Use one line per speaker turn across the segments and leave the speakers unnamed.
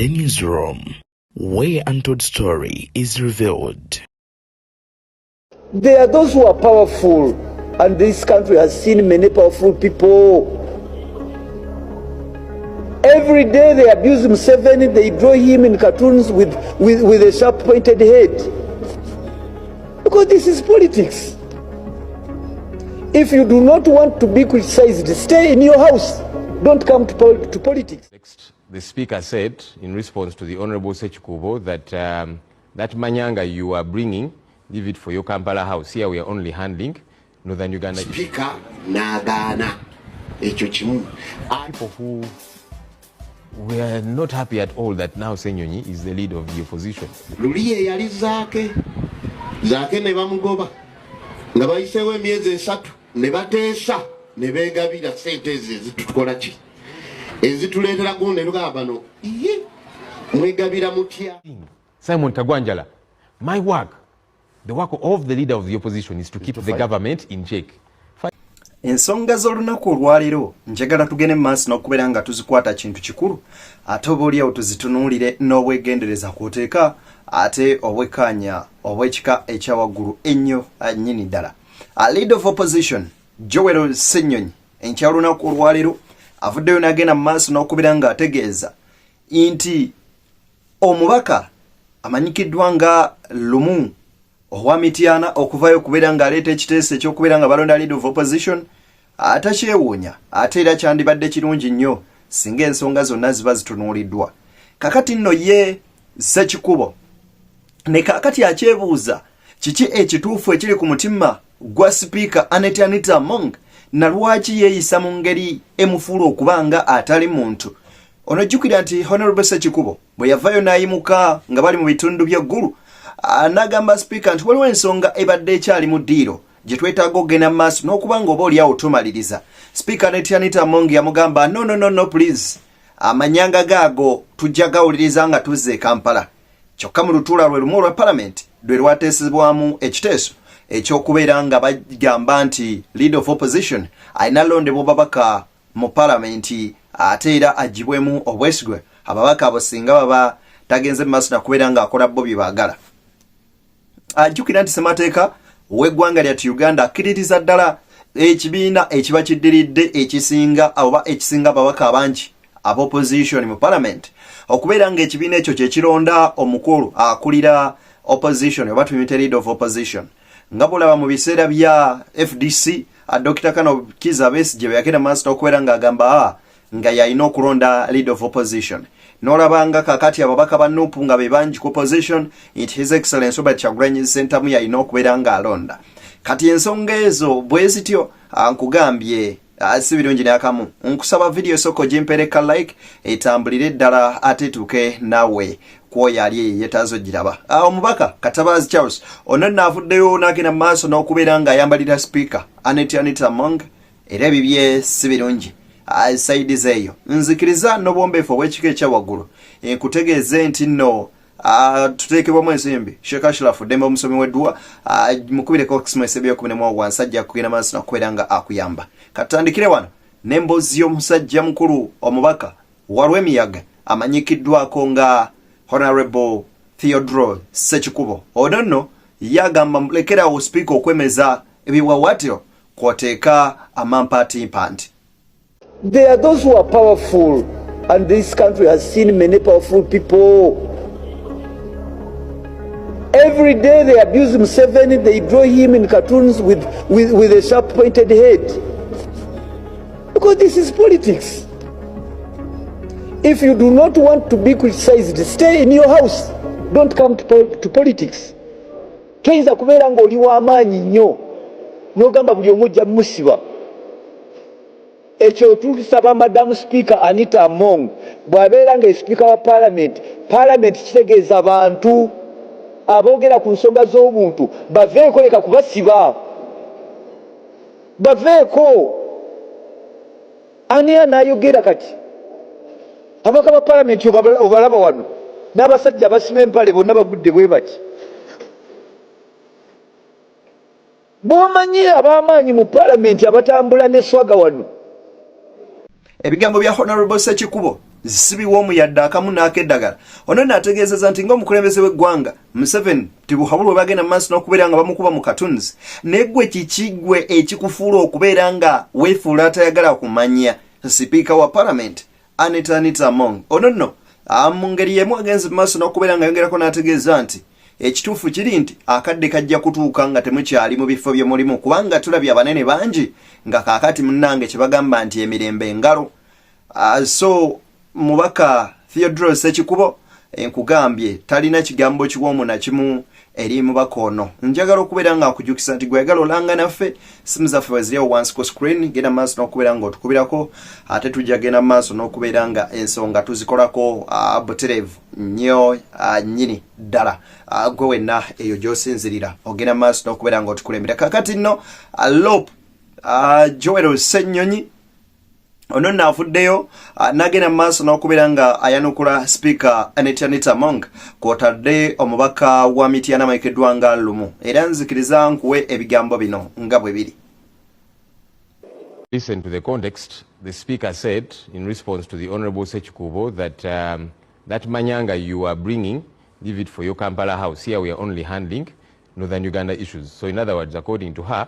The newsroom, where untold story is revealed.
There are those who are powerful, and this country has seen many powerful people. Every day they abuse Museveni, they draw him in cartoons with a sharp pointed head. Because this is politics. If you do not want to be criticized, stay in your house. Don't come to politics.
Next, the Speaker said in response to the Honourable Ssekikubo that that manyanga you are bringing, leave it for your Kampala house. Here we are only handling Northern Uganda.
Speaker Nagana.
People who were not happy at all that now Senyonyi is the leader of the opposition.
Luliye yali Zake ne bamugoba. Nga bayisewo emyezi 3 ne bateesa ne beegabira ssente ezitukola ki? Ezituleetera gonderuka bano. Mwegabira mutya.
Simon Kagwanjala, my work, the work of the leader of the opposition is to keep the government in check.
Ensonga z'olunaku olwaleero njagala tugende maaso n'okubeera nga tuzikwata kintu kikulu ate obaoliawo tuzitunuulire n'obwegendereza kw'oteeka ate obwekkaanya obw'ekika ekyawaggulu ennyo nnyini ddala. Leader of opposition Joel Ssenyonyi enkya lunaku olwaleero avuddeyo n'agenda mu maaso n'okubeera ng'ategeeza nti omubaka amanyikiddwa nga Lumu owa Mityana okuvayo okubeera ng'aleeta ekiteeso eky'okubeera nga balonda leader of opposition atakyewuunya ate era kyandibadde kirungi nnyo singa ensonga zonna ziba zitunuuliddwa. Kakati nno ye Ssekikubo ne kakati akyebuuza kiki ekituufu ekiri ku mutima gwa sipiika Anita Among na lwaki yeeyisa mu ngeri emufuula okuba nga atali muntu. Onojjukira nti Honourable Ssekikubo bwe yavayo n'ayimuka nga bali mu bitundu by'eggulu n'agamba sipiika nti waliwo ensonga ebadde ekyali mu ddiiro gye twetaaga okugenda mu maaso n'okuba nga obaoliawo tumaliriza. Sipiika Anita Among yamugamba no please, amanyanga gaago tujja gawuliriza nga tuzze e Kampala. Kyokka mu lutuula lwe lumu olwa Parliament lwe lwateesebwamu ekiteeso ekyokubeera nga bagamba nti leader of opposition alina londebwa babaka mu Parliament ate era agibwemu obwesigwe ababaka abo singa baba tagenze mu maaso nakubeera ng'akola bo bye baagala. Ajjukira nti ssemateeka w'eggwanga lyattu Uganda akkiririza ddala ekibiina ekiba kiddiridde ekisinga oba ekisinga ababaka abangi aba opposition mu Parliament okubeera ng'ekibiina ekyo kye kironda omukulu akulira opposition oba tumuyite leader of opposition. Nga bulaba mu biseera bya FDC Dr. Kano Kizza Besigye bwe yagenda maaso n'okubeera ng'agamba nga yalina okulonda leader of opposition. N'olabanga kakati ababaka ba NUP nga be bangi ku opposition nti His Excellency Robert Kyagulanyi Ssentamu yalina okubeera ng'alonda. Kati ensonga ezo bwe zityo nkugambye si birungi n'akamu. Nkusaba video soko gimpereka like etambulire ddala ate tuke nawe kwoyo ali yetaazo giraba. Omubaka Katabazi Charles ono n'avuddeyo n'agenda maaso n'okubeera ng'ayambalira speaker Anita Among era ebibye si birungi. Saidi zeyo nzikiriza n'obwombeefu obw'ekika ekyawaggulu nkutegeeze nti nno tuteekebwamu ensimbi Sheikh Ashraf Demba omusomi w'eddua mukubireko Christmas ebyokuminemu wansajja kugenda maaso n'okubeera nga akuyamba. Katandikire wano n'emboozi y'omusajja mukulu omubaka Walwemiyaga amanyikiddwako nga Honourable Theodore Ssekikubo. Ono nno yagamba lekerawo speaker okwemeza ebiwawaatiro kw'oteeka amampaati mpanti.
There are those who are powerful, and this country has seen many powerful people. Every day they abuse Museveni, they draw him in cartoons with a sharp pointed head. Because this is politics. If you do not want to be criticized, stay in your house. Don't come to politics. Toyinza kubeera ng'oli w'amaanyi nnyo n'ogamba buli omu ojja musiba. Ekyo tusaba Madam Speaker Anita Among bw'abeera nga speaker wa Parliament kitegeeza abantu aboogera ku nsonga z'obuntu baveeko leka kubasiba. Baveeko. Ani anayogera kati? Ababaka ba Parliament obalaba wano n'abasajja abasima empale bonna bagudde bwe bati. Bw'omanyi ab'amaanyi mu Parliament abatambula ne swaga wano.
Ebigambo bya Honourable Ssekikubo zisibiwa omuyadde akamu n'akeddagala. Ono n'ategeezezza nti ng'omukulembeze w'eggwanga Museveni tibuhabulwe bagenda maaso n'okubeera nga bamukuba mu cartoons. Neggwe kikigwe ekikufuula okubeera nga weefuula atayagala kumanya sipiika wa parliament Anita Among. Ono nno mu ngeri y'emu agenze mu maaso n'okubeera nga yongerako n'ategeeza nti ekituufu kiri nti akadde kajja kutuuka nga temukyali mu bifo bye mulimu kubanga tulabye abanene bangi nga kaakati munnange kye bagamba nti emirembe engalo. So mubaka Theodore Sekikubo nkugambye talina kigambo kiwoomu na kimu eri mubaka ono. Njagala okubeera nga akujjukisa nti gweyagala olanga naffe simu zaffe weziriwo wansi ku screen genda maaso n'okubeera nga otukubirako ate tujja genda maaso n'okubeera nga ensonga tuzikolako butereevu nnyo nnyini ddala gwe wenna eyo gy'osinzirira ogenda maaso n'okubeera nga otukulembera. Kakati nno Lop Joel Ssennyonyi ono n'afuddeyo n'agenda maaso n'okubeera nga ayanukula Speaker Anita Among kw'otadde omubaka wa Mityana Mike Dwanga Lumu era nzikiriza nkuwe ebigambo bino nga bwe biri.
Listen to the context. The Speaker said in response to the Honorable Sekikubo that that manyanga you are bringing, leave it for your Kampala house. Here we are only handling Northern Uganda issues. So in other words, according to her,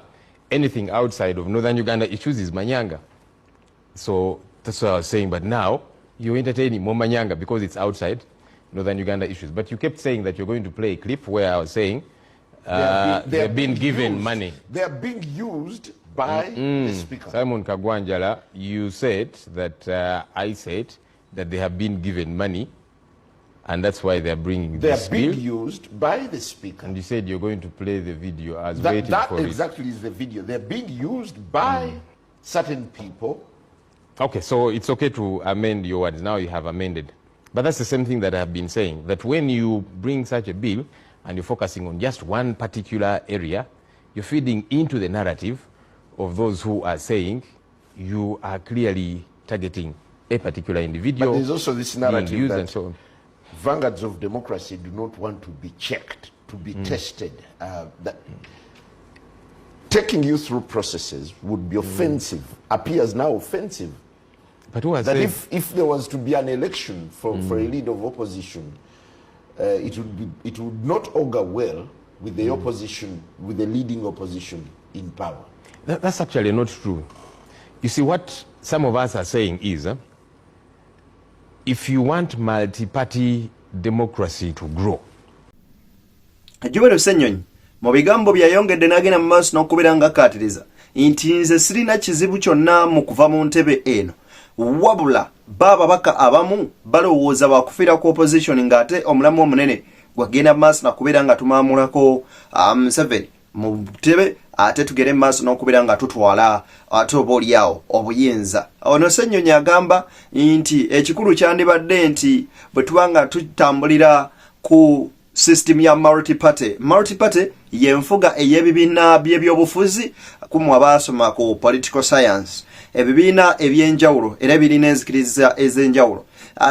anything outside of Northern Uganda issues is manyanga. So that's what I was saying. But now you're entertaining more manyanga because it's outside Northern Uganda issues. But you kept saying that you're going to play a clip where I was saying they're being given money.
They are being used by the Speaker.
Simon Kagwanjala, you said that I said that they have been given money and that's why they're bringing this bill.
They are being used by the Speaker.
And you said you're going to play the video as waiting for it.
That exactly is the video. They're being used by certain people.
Okay, so it's okay to amend your words. Now you have amended. But that's the same thing that I have been saying, that when you bring such a bill and you're focusing on just one particular area, you're feeding into the narrative of those who are saying you are clearly targeting a particular individual.
But there's also this narrative that
and so on.
vanguards of democracy do not want to be checked, to be tested. That taking you through processes would be offensive, appears now offensive.
But who has
that
said
if there was to be an election for a leader of opposition, it would not augur well with the opposition, with the leading opposition in power.
That's actually not true. You see, what some of us are saying is, if you want multi-party democracy to grow.
Joel Ssennyonyi mu bigambo byayongedde n'agenda mu maaso n'okubeera nga akkaatiriza nti nze sirina kizibu kyonna mu kuva mu ntebe eno wabula bababaka abamu balowooza bakufiira ku opposition ng'ate omulamu omunene gwagenda mu maaso n'okubeera nga tumaamulako Museveni mu ntebe ate tugere mu maaso n'okubeera nga tutwala ate oba oliawo obuyinza. Ono Ssennyonyi agamba nti ekikulu kyandibadde nti bwe tuba nga tutambulira ku system ya multi-party. Multi-party yenfuga ey'ebibiina by'ebyobufuzi kumwe abaasoma ku political science. Ebibiina ebyenjawulo era birina enzikiriza ez'enjawulo.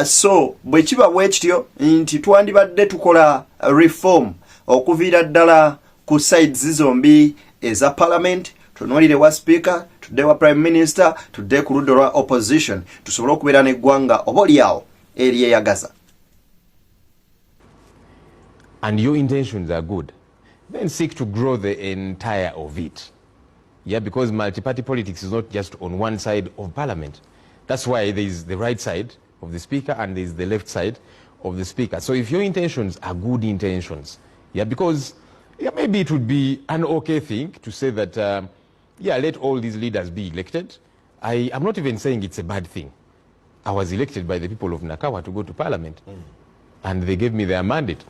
So bwe kiba bwe kityo nti twandibadde tukola reform okuviira ddala ku sides zombi eza parliament, tunuulire wa speaker, tudde wa prime minister, tudde ku ludda lwa opposition, tusobole okubeera n'eggwanga oba oliawo eryeyagaza.
And your intentions are good, then seek to grow the entire of it. Yeah, because multi-party politics is not just on one side of parliament. That's why there is the right side of the speaker and there is the left side of the speaker. So if your intentions are good intentions, yeah, because maybe it would be an okay thing to say that, yeah, let all these leaders be elected. I'm not even saying it's a bad thing. I was elected by the people of Nakawa to go to parliament, and they gave me their mandate.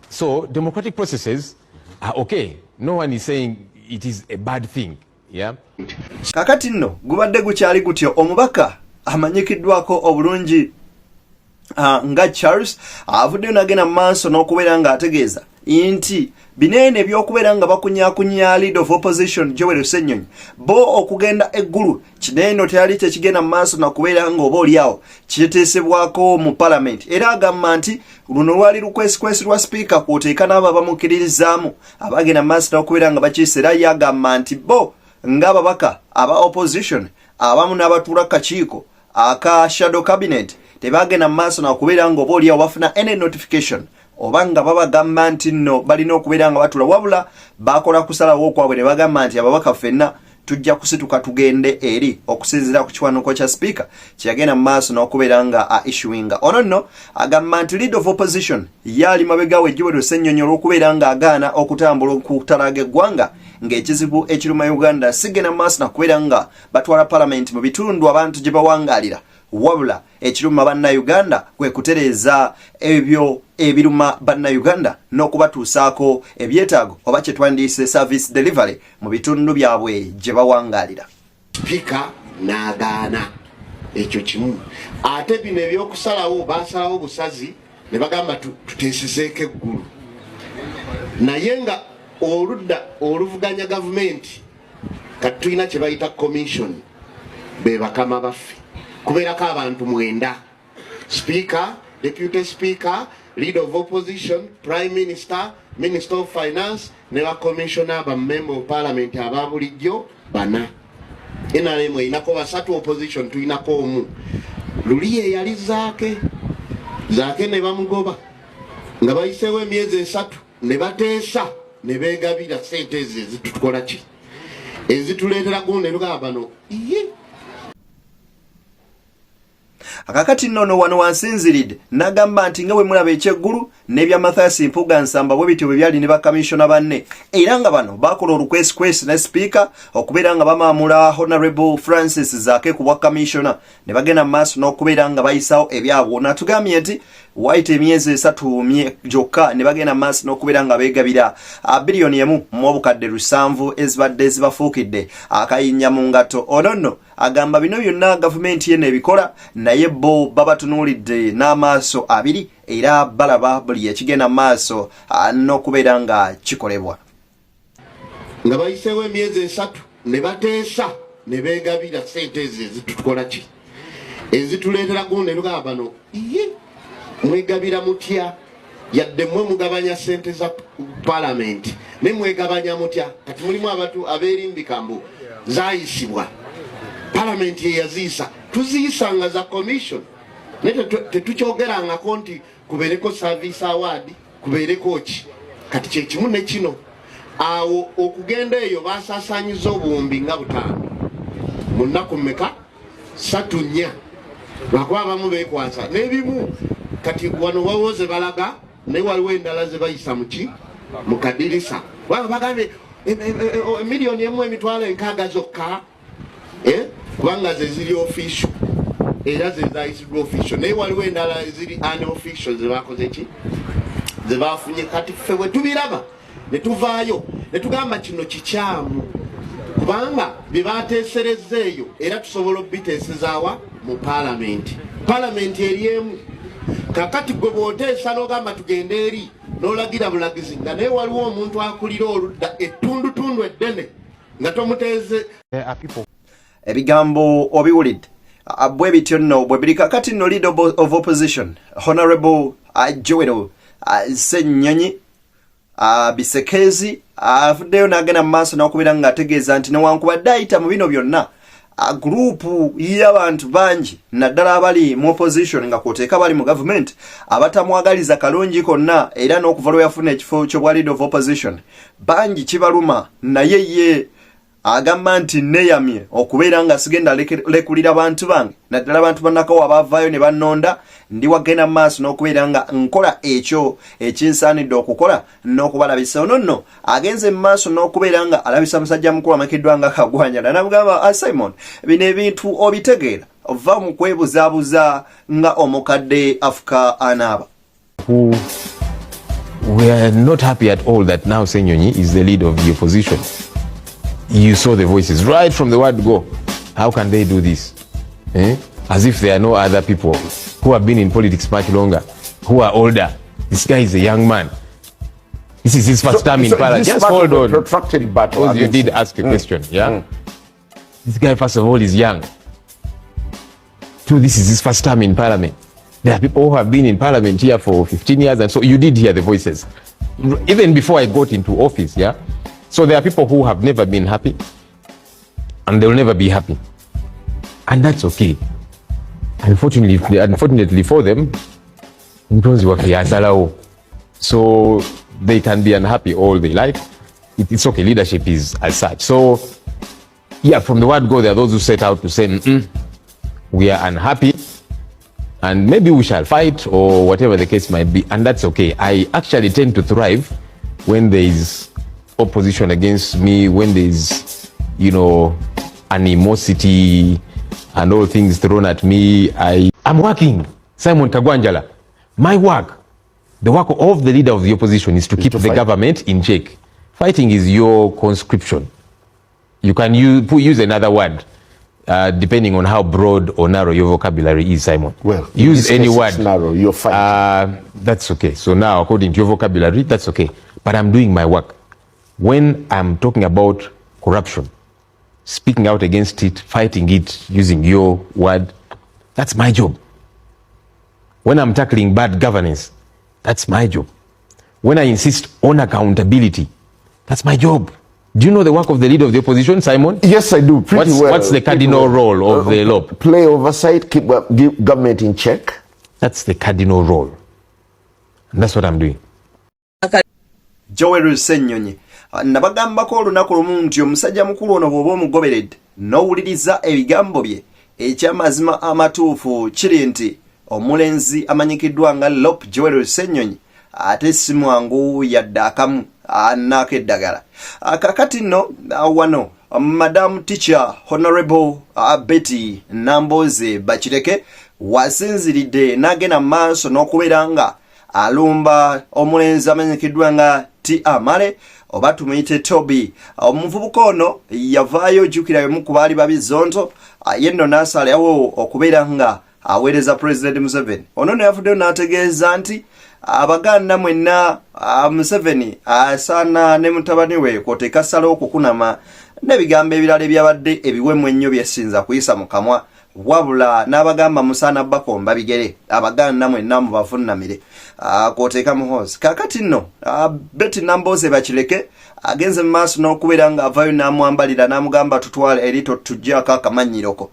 So democratic processes are okay. No one is saying it is a bad thing. Yeah.
Kakati nno gubadde gukyali gutyo omubaka amanyikiddwako obulungi nga Charles avuddeyo n'agenda mu maaso n'okubeera nga ategeeza nti binene ebyokubeera nga bakunyakunya leader of opposition Joel Ssennyonyi bo okugenda eggulu kinene teyali kyekigenda mu maaso n'okubeera nga oba oliawo kiteesebwako mu parliament era agamba nti luno lwali lukwesikwesi lwa speaker kwoteeka n'abo abamukkiririzaamu abagenda mu maaso n'okubeera nga bakiise era yagamba nti bo ng'ababaka aba opposition abamu n'abatuula kakiiko aka shadow cabinet tebagenda mu maaso n'okubeera nga oba oliawo bafuna any notification oba nga babagamba nti nno balina okubeera nga batula wabula bakola kusalawo okwabwe ne bagamba nti ababaka ffenna tujja kusituka tugende eri okusinziira ku kiwanuko kya speaker kyeyagenda mu maaso n'okubeera nga issuinga ono nno agamba nti leader of opposition yaali mabega we Joel Ssennyonyi olw'okubeera nga agaana okutambula okutalaga eggwanga ng'ekizibu ekiri mu Uganda sigenda mu maaso n'okubeera nga batwala parliament mu bitundu abantu gye bawangaalira wabula ekiruma bannayuganda kwe kutereeza ebyo ebiruma bannayuganda n'okubatuusaako ebyetaago oba kye twandiise service delivery mu bitundu byabwe gye bawangaalira.
Speaker n'agaana ekyo kimu ate bino ebyokusalawo basalawo busazi ne bagamba tuteesezeeko eggulu naye nga oludda oluvuganya gavumenti kati tulina kye bayita commission be bakama baffe kubeerako abantu 9 speaker, deputy speaker, leader of opposition, prime minister, minister of finance ne ba commissioner ba member of parliament aba bulijjo 4 NRM inako basatu opposition tuinako omu luliye yali zaake ne bamugoba nga bayiseewo emyezi 3 ne bateesa ne beegabira sente ezitukola ki ezituleetera gunde lugabano
akakati nnono wano wansinziridde n'agamba nti nga bwe mulaba ekyeggulu n'ebya Mathias Mpuga Nsamba bwe bityo bwe byali ne bakamishona banne era nga bano bakola olukwesikwesi ne speaker okubeera nga bamaamula Honorable Francis Zaake ku bwa kamishona ne bagenda mu maaso n'okubeera nga bayisawo ebyabwo natugambye nti waite emyezi 3 gyokka ne bagenda mu maaso n'okubeera nga beegabira biliyoni 1 mu obukadde 7 ezibadde zibafuukidde akayinnya mu ngato ono nno agamba bino byonna gavumenti yene ebikola naye bo babatunuulidde n'amaaso abiri era balaba buli ekigenda mu maaso n'okubeera nga kikolebwa
nga bayiseewo emyezi 3 ne bateesa ne beegabira sente ezitukola ki ezituleetera gunde lugabano mwegabira mutya yadde mwe mugabanya sente za parliament ne mwegabanya mutya kati mulimu abantu abeerimbika mbu zaayisibwa parliament ye yaziisa tuziisanga za commission ne tetukyogerangako nti kubeereko service award kubeereko ki kati kyekimu ne kino awo okugenda eyo basaasaanyiza obuwumbi nga 5 mu nnaku mmeka 3-4 lwakuba abamu beekwasa n'ebimu kati wano wawoze balaga naye waliwo endala ze bayisa muki mu kadirisa waba bagambye miliyoni 1.6 zokka kubanga ze ziri official era ze zayisibwa official naye waliwo endala ziri unofficial ze bakoze ki ze bafunye kati ffe bwe tubiraba ne tuvaayo ne tugamba kino kikyamu kubanga bye bateeserezza eyo era tusobola obiteesezaawa mu parliament eri emu kakati gwe bw'oteesa n'ogamba tugende eri n'olagira bulagizi nga naye waliwo omuntu akulira oludda ettundutundu eddene nga tomuteeze
ebigambo obiwulidde bwe bityo nno bwe biri kakati nno leader of opposition Honorable Joel Ssennyonyi Bisekezi avuddeyo n'agenda mu maaso n'okubeera ng'ategeeza nti newankubadde ayita mu bino byonna grupu y'abantu bangi naddala abali mu opposition nga kwoteeka bali mu government abatamwagaliza kalungi konna era n'okuva lwe yafuna ekifo ky'obwa leader of opposition bangi kibaluma naye ye agamba nti neyamye okubeera nga sigenda lekulira bantu bange naddala abantu bannakawo abavaayo ne bannonda ndi wagenda mu maaso n'okubeera nga nkola ekyo ekinsaanidde okukola n'okubalabisa ono nno agenze mu maaso n'okubeera nga alabisa musajja mukulu amakiddwa nga Kagwanya namugamba Simon bino ebintu obitegeera ova mu kwebuzaabuza nga omukadde afuka anaaba.
We are not happy at all that now Ssennyonyi is the leader of the opposition. You saw the voices right from the word go. How can they do this? As if there are no other people who have been in politics much longer, who are older. This guy is a young man. This is his first time in Parliament. Just hold on.
Protracted battle.
Because you did ask a question, yeah? This guy, first of all, is young. 2, this is his first time in Parliament. There are people who have been in Parliament here for 15 years, and so you did hear the voices. Even before I got into office, yeah? So there are people who have never been happy, and they'll never be happy. And that's okay. Unfortunately for them, so they can be unhappy all their life. It's okay, leadership is as such. So yeah, from the word go, there are those who set out to say, we are unhappy and maybe we shall fight or whatever the case might be, and that's okay. I actually tend to thrive when there is opposition against me, when there is, animosity and all things thrown at me. I'm working. Simon Kagwanjala, my work, the work of the leader of the opposition is to keep the government in check. Fighting is your conscription. You can use another word, depending on how broad or narrow your vocabulary is, Simon.
Well,
use any word.
Narrow, you're fighting.
That's okay. So now, according to your vocabulary, that's okay. But I'm doing my work. When I'm talking about corruption, speaking out against it, fighting it, using your word, that's my job. When I'm tackling bad governance, that's my job. When I insist on accountability, that's my job. Do you know the work of the leader of the opposition, Simon?
Yes, I do. Pretty well.
What's the cardinal role of the LOP?
Play oversight, keep government in check.
That's the cardinal role. And that's what I'm doing.
Joel Ssenyonyi nabagambako olunaku lumu nti omusajja mukulu ono bw'oba omugoberedde n'owuliriza ebigambo bye eky'amazima amatuufu kiri nti omulenzi amanyikiddwa nga LOP Joel Ssenyonyi ate si mwangu yadde akamu anaako eddagala. Kakati nno wano Madam Teacher Honorable Betty Nambooze Bakireke wasinziridde n'agenda maaso n'okubeera nga alumba omulenzi amanyikiddwa nga T. Amale oba tumuyite Toby. Omuvubuka ono yavaayo ojjukira bemu ku baali babizonto ye nno n'asalawo okubeera nga aweereza President Museveni. Ono ne yavuddeyo n'ategeeza nti Abaganda mwenna Museveni asaana ne mutabani we kwoteeka ssala okukunama n'ebigambo ebirala ebyabadde ebiwemu ennyo byesinza kuyisa mu kamwa, wabula n'abagamba musaana bakomba bigere Abaganda mwenna mubavunnamire kwoteeka muhoozi. Kakati nno Betty Nambooze Bakireke agenze mu maaso n'okubeera nga avaayo n'amwambalira n'amugamba tutwale erito tujjaako akamanyiroko.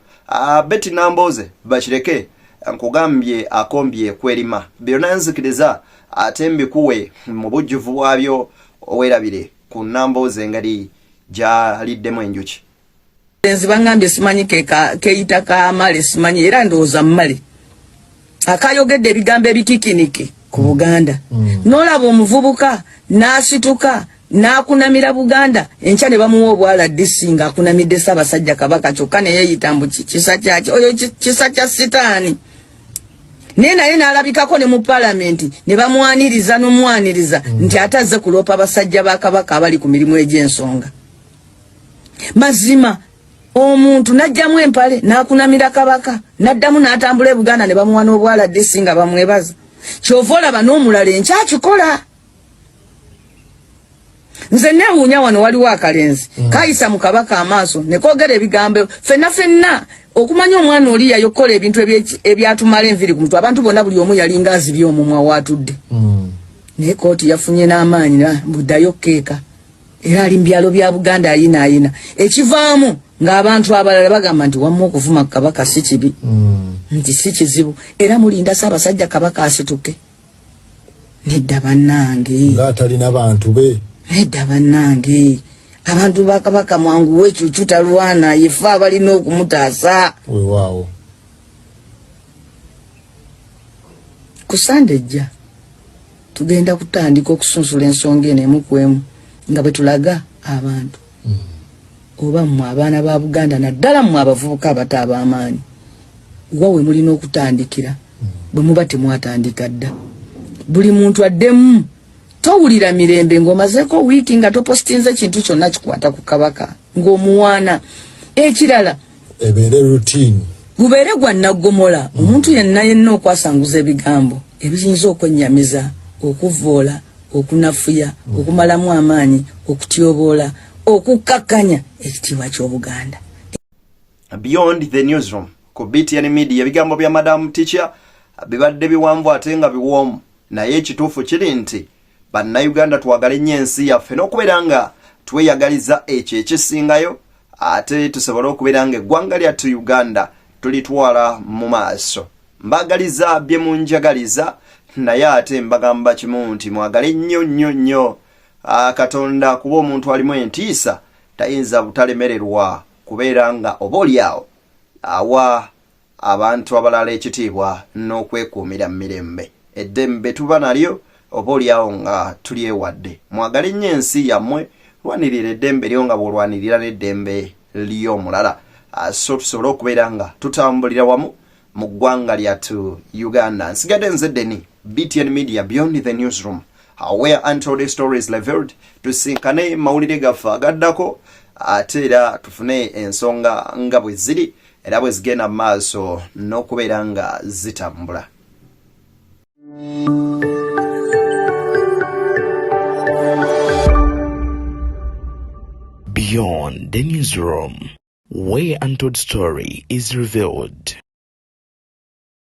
Betty Nambooze Bakireke nkugambye akombye kwerima byonna nzikiriza ate mbikuwe mu bujjuvu bwabyo owerabire ku Nambooze engeri gyaliddemu enjuki.
Enzi bangambye simanyi keyita ka Amale simanyi era ndowooza Male akayogedde ebigambo ebikikinike ku Buganda. N'olaba omuvubuka n'asituka n'akunamira Buganda enkya ne bamuwa obwala disinga akunamidde Ssaabasajja Kabaka kyokka ne yeeyita mbu kisa kyaki oyo kisa kya sitaani. Naye n'alabikako ne mu palamenti ne bamwaniriza n'omwaniriza nti atazze kuloopa abasajja ba Kabaka abali ku mirimu egy'ensonga. Mazima omuntu n'ajjamu empale n'akunamira Kabaka n'addamu n'atambula e Buganda ne bamuwa n'obwala disinga bamwebaza. Kyova olaba n'omulala enkyakikola. Nze neewuunya wano waliwo akalenzi kayisa mu Kabaka amaaso ne koogera ebigambo ffenna okumanya omwana oli yayokola ebintu ebyatumala enviri ku mutwe abantu bonna buli omu yalinga azibye omumwa waatudde. Naye kooti yafunye n'amaanyi buddayo keeka era ali mu byalo bya Buganda ayina ekivaamu ng'abantu abalala bagamba nti wamma okuvuma ku Kabaka si kibi nti si kizibu era mulinda Ssaabasajja Kabaka asituke. Nedda bannange
ng'atalina bantu be.
Nedda bannange abantu ba Kabaka mwangu wekyukyu talwana yefe abalina okumutaasa.
Weewaawo
ku Sande ejja tugenda kutandika okusunsula ensonga eno emu ku emu nga bwe tulaga abantu oba mmwe abaana ba Buganda naddala mmwe abavubuka abato ab'amaanyi wawe mulina okutandikira bwe muba temwatandika dda. Buli muntu addemu towulira mirembe ng'omazeeko wiiki nga topostinze kintu kyonna kikwata ku Kabaka ng'omuwaana. Ekirala
ebeere routine
gubeere gwa naggomola omuntu yenna okwasanguza ebigambo ebiyinza okwennyamiza okuvoola okunafuya okumalamu amaanyi okutyoboola okukakkanya ekitiibwa ky'Obuganda.
Beyond the newsroom ku BTN Media ebigambo bya Madam Teacher bibadde biwanvu ate nga biwoomu naye ekituufu kiri nti bannayuganda twagale nnyo ensi yaffe n'okubeera nga tweyagaliza ekyo ekisingayo ate tusobole okubeera nga eggwanga lyattu Uganda tulitwala mu maaso. Mbagaliza bye munjagaliza naye ate mbagamba kimu nti mwagale nnyo Katonda kuba omuntu alimu entiisa tayinza butalemererwa kubeera nga oboolyawo awa abantu abalala ekitiibwa n'okwekuumira mu mirembe. Eddembe tuba nalyo oboolyawo nga tulyewadde. Mwagale nnyo ensi yammwe, lwanirira eddembe lyo nga bw'olwanirira n'eddembe ly'omulala. So tusobole okubeera nga tutambulira wamu mu ggwanga lyattu Uganda. Nsigadde nze Deni, BTN Media, Beyond the Newsroom, where untold stories revealed. Tusinkane mawulire gaffe agaddako ate era tufune ensonga nga bwe ziri era bwe zigenda mu maaso n'okubeera nga zitambula.
Beyond the Newsroom, where untold story is revealed.